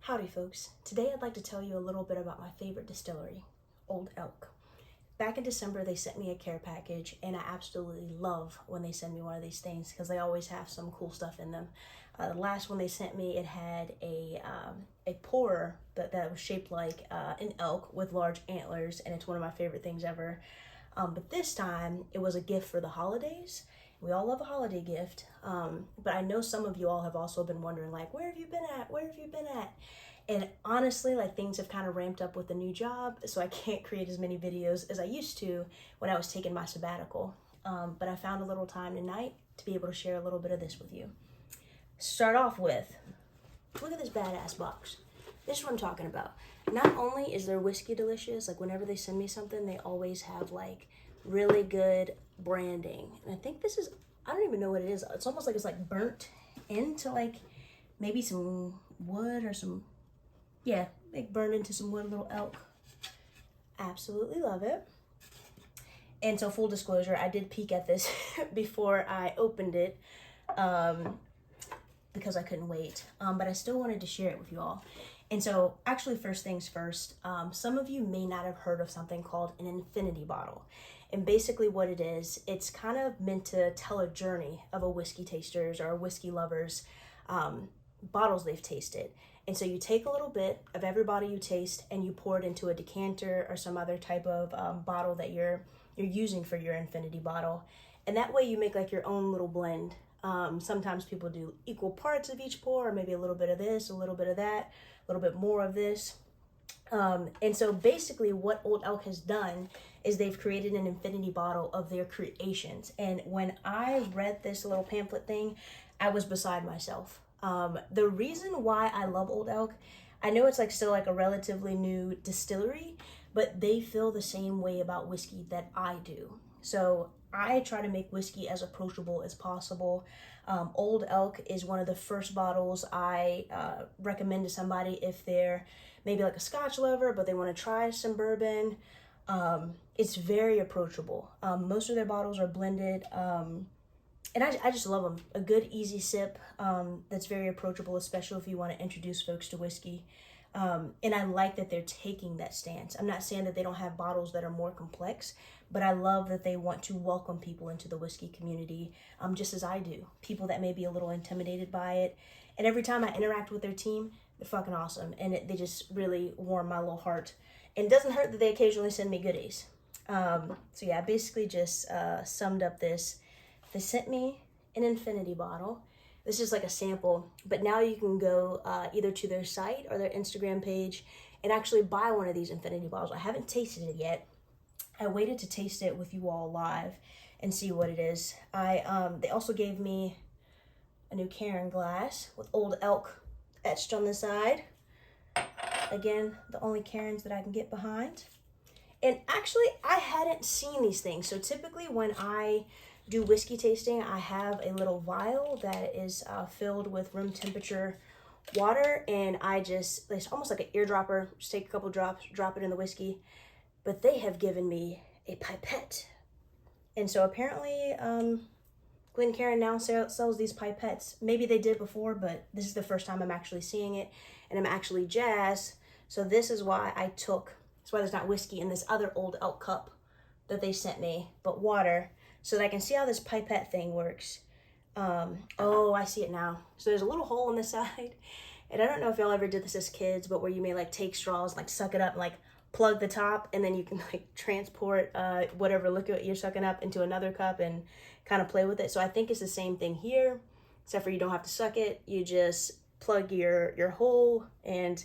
Howdy folks, today I'd like to tell you a little bit about my favorite distillery, Old Elk. Back in December they sent me a care package and I absolutely love when they send me one of these things because they always have some cool stuff in them. The last one they sent me, it had a pourer that was shaped like an elk with large antlers, and it's one of my favorite things ever. But this time it was a gift for the holidays. We all love a holiday gift, but I know some of you all have also been wondering, like, where have you been at? Where have you been at? And honestly, like, things have kind of ramped up with the new job, so I can't create as many videos as I used to when I was taking my sabbatical. But I found a little time tonight to be able to share a little bit of this with you. Start off with, look at this badass box. This is what I'm talking about. Not only is their whiskey delicious, like whenever they send me something, they always have like really good branding. And I think this is, I don't even know what it is. It's almost like it's like burnt into like maybe some wood or some, yeah, like burned into some wood, little elk. Absolutely love it. And so full disclosure, I did peek at this before I opened it because I couldn't wait. But I still wanted to share it with you all. And so actually first things first, some of you may not have heard of something called an infinity bottle. And basically what it is, it's kind of meant to tell a journey of a whiskey taster's or a whiskey lover's bottles they've tasted. And so you take a little bit of every bottle you taste and you pour it into a decanter or some other type of bottle that you're using for your infinity bottle. And that way you make like your own little blend. Sometimes people do equal parts of each pour, or maybe a little bit of this, a little bit of that, a little bit more of this. And so basically what Old Elk has done is they've created an infinity bottle of their creations. And when I read this little pamphlet thing, I was beside myself. The reason why I love Old Elk, I know it's like still like a relatively new distillery, but they feel the same way about whiskey that I do. So I try to make whiskey as approachable as possible. Old Elk is one of the first bottles I recommend to somebody if they're maybe like a Scotch lover, but they want to try some bourbon. It's very approachable. Most of their bottles are blended, and I just love them. A good, easy sip that's very approachable, especially if you want to introduce folks to whiskey. And I like that they're taking that stance. I'm not saying that they don't have bottles that are more complex, but I love that they want to welcome people into the whiskey community, just as I do. People that may be a little intimidated by it. And every time I interact with their team, they're fucking awesome. And they just really warm my little heart. And it doesn't hurt that they occasionally send me goodies. So yeah, I basically just summed up this. They sent me an infinity bottle. This is like a sample, but now you can go either to their site or their Instagram page and actually buy one of these infinity bottles. I haven't tasted it yet. I waited to taste it with you all live and see what it is. They also gave me a new Karen glass with Old Elk etched on the side. Again, the only Karens that I can get behind. And actually, I hadn't seen these things. So typically when I do whiskey tasting, I have a little vial that is filled with room temperature water, and it's almost like an eardropper. Just take a couple drops, drop it in the whiskey. But they have given me a pipette. And so apparently Glencairn now sells these pipettes. Maybe they did before, but this is the first time I'm actually seeing it, and I'm actually jazzed. So this is why that's why there's not whiskey in this other Old Elk cup that they sent me, but water, so that I can see how this pipette thing works. Oh, I see it now. So there's a little hole on the side, and I don't know if y'all ever did this as kids, but where you may like take straws, like suck it up and like plug the top, and then you can like transport whatever liquid you're sucking up into another cup and kind of play with it. So I think it's the same thing here, except for you don't have to suck it. You just plug your hole, and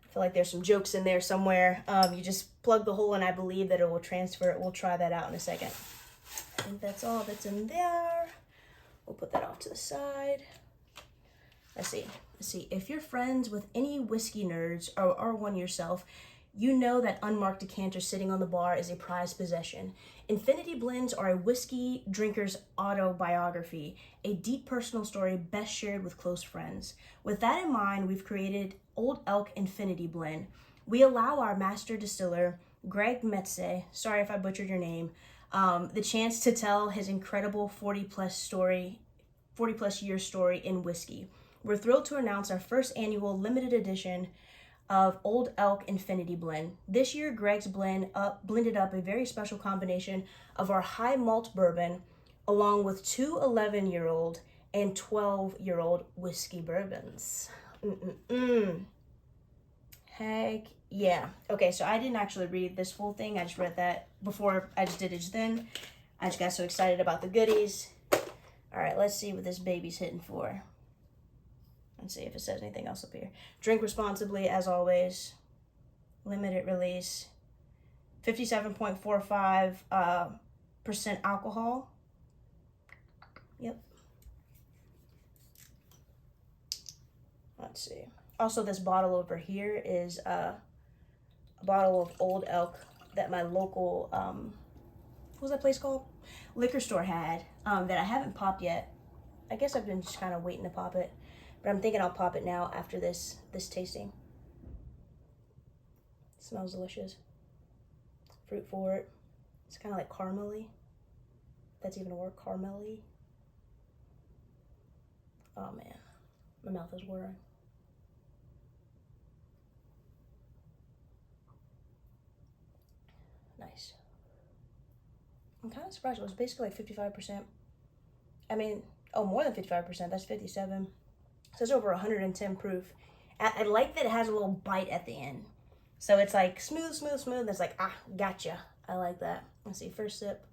I feel like there's some jokes in there somewhere. You just plug the hole and I believe that it will transfer it. We'll try that out in a second. I think that's all that's in there. We'll put that off to the side. Let's see. If you're friends with any whiskey nerds or one yourself, you know that unmarked decanter sitting on the bar is a prized possession. Infinity blends are a whiskey drinker's autobiography, a deep personal story best shared with close friends. With that in mind, we've created Old Elk Infinity Blend. We allow our master distiller, Greg Metze, sorry if I butchered your name, the chance to tell his incredible 40 plus year story in whiskey. we're thrilled to announce our first annual limited edition of Old Elk Infinity Blend. This year, Greg's blended up a very special combination of our high malt bourbon along with two 11-year-old and 12-year-old whiskey bourbons. Heck yeah. Okay, so I didn't actually read this full thing. I just read that before I just did it just then. I just got so excited about the goodies. All right, let's see what this baby's hitting for. Let's see if it says anything else up here. Drink responsibly, as always. Limited release. 57.45% alcohol. Yep. Let's see. Also, this bottle over here is a bottle of Old Elk that my local, what was that place called? Liquor store had, that I haven't popped yet. I guess I've been just kind of waiting to pop it. But I'm thinking I'll pop it now after this tasting. It smells delicious. Fruit forward. It's kind of like caramely. That's even a word, caramely. Oh man, my mouth is watering. Nice. I'm kind of surprised. It was basically like 55%. I mean, oh, more than 55%. That's 57. So it's over 110 proof. I like that it has a little bite at the end. So it's like smooth, smooth, smooth. It's like, ah, gotcha. I like that. Let's see, first sip.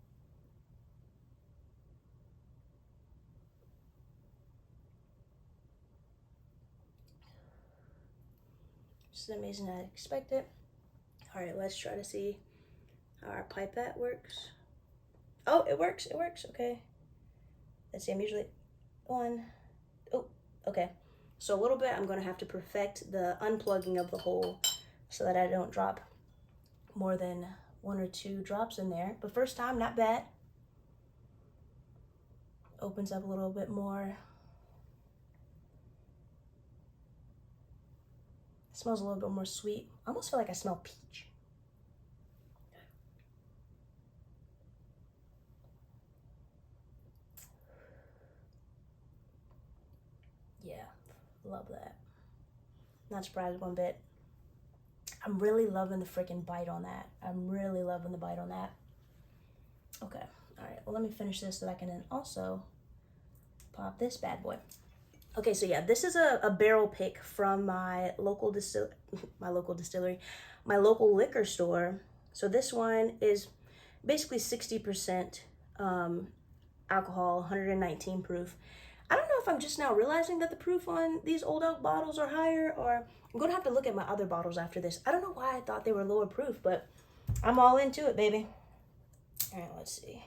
Just as amazing as I expected. All right, let's try to see how our pipette works. Oh, it works, okay. Let's see, I'm usually one. Oh, okay. So a little bit, I'm gonna have to perfect the unplugging of the hole so that I don't drop more than 1 or 2 drops in there. But first time, not bad. Opens up a little bit more. It smells a little bit more sweet. I almost feel like I smell peach. Yeah, love that. Not surprised one bit. I'm really loving the freaking bite on that. I'm really loving the bite on that. Okay, all right, well, let me finish this so that I can then also pop this bad boy. Okay, so yeah, this is a barrel pick from my local distillery, my local liquor store. So this one is basically 60% alcohol, 119 proof. I don't know if I'm just now realizing that the proof on these Old Elk bottles are higher, or I'm gonna have to look at my other bottles after this. I don't know why I thought they were lower proof, but I'm all into it, baby. All right, let's see.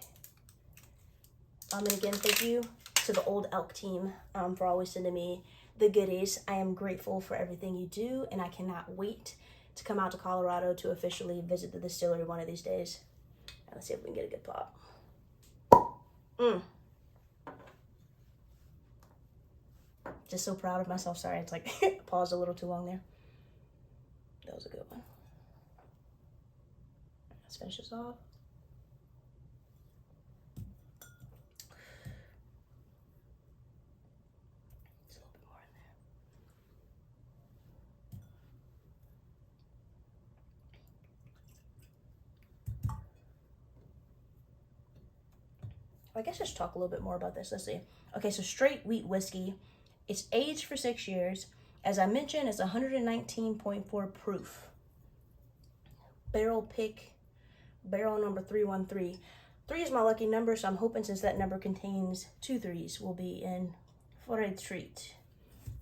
And again, thank you to the Old Elk team for always sending me the goodies. I am grateful for everything you do, and I cannot wait to come out to Colorado to officially visit the distillery one of these days. Now, let's see if we can get a good pop. Just so proud of myself. Sorry, it's like paused a little too long there. That was a good one. Let's finish this off. Just a little bit more in there. I guess just talk a little bit more about this. Let's see. Okay, so straight wheat whiskey. It's aged for 6 years. As I mentioned, it's 119.4 proof. Barrel pick, barrel number 313. 3 is my lucky number, so I'm hoping since that number contains 2 3s, we'll be in for a treat.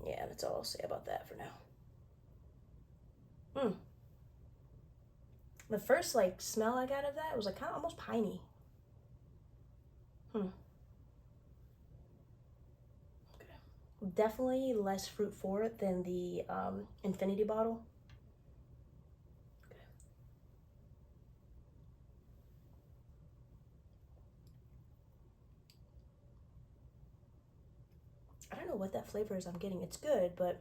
Yeah, that's all I'll say about that for now. The first like smell I got of that was like kind of almost piney. Definitely less fruit forward than the Infinity Bottle. Okay. I don't know what that flavor is I'm getting. It's good, but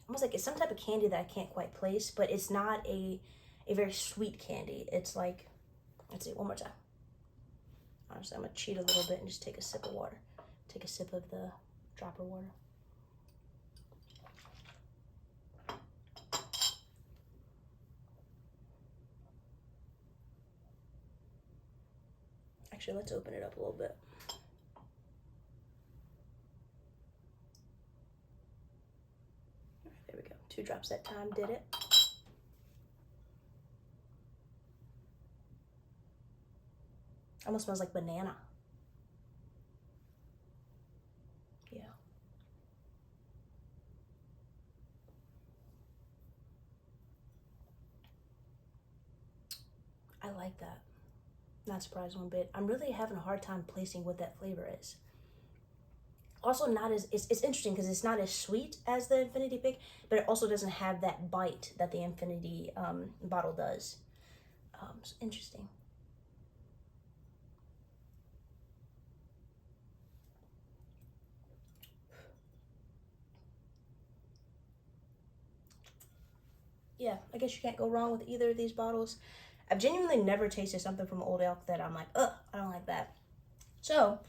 almost like it's some type of candy that I can't quite place, but it's not a very sweet candy. It's like, let's see, one more time. Honestly, I'm gonna cheat a little bit and just take a sip of water. Take a sip of the dropper water. Actually, let's open it up a little bit. There we go. 2 drops that time did it. Almost smells like banana. Yeah. I like that. Not surprised one bit. I'm really having a hard time placing what that flavor is. Also, not as it's interesting because it's not as sweet as the Infinity Pique, but it also doesn't have that bite that the Infinity bottle does. It's interesting. Yeah, I guess you can't go wrong with either of these bottles. I've genuinely never tasted something from Old Elk that I'm like, ugh, I don't like that. So,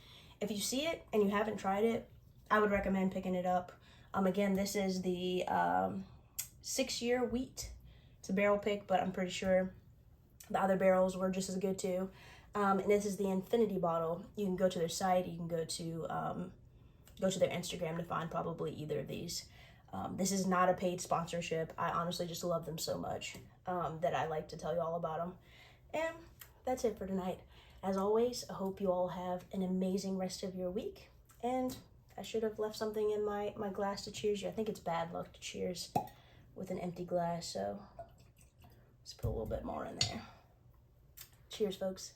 if you see it and you haven't tried it, I would recommend picking it up. Again, this is the 6-year wheat. It's a barrel pick, but I'm pretty sure the other barrels were just as good too. And this is the Infinity Bottle. You can go to their site. You can go to their Instagram to find probably either of these. This is not a paid sponsorship. I honestly just love them so much that I like to tell you all about them. And that's it for tonight. As always, I hope you all have an amazing rest of your week. And I should have left something in my glass to cheers you. I think it's bad luck to cheers with an empty glass, so let's put a little bit more in there. Cheers, folks.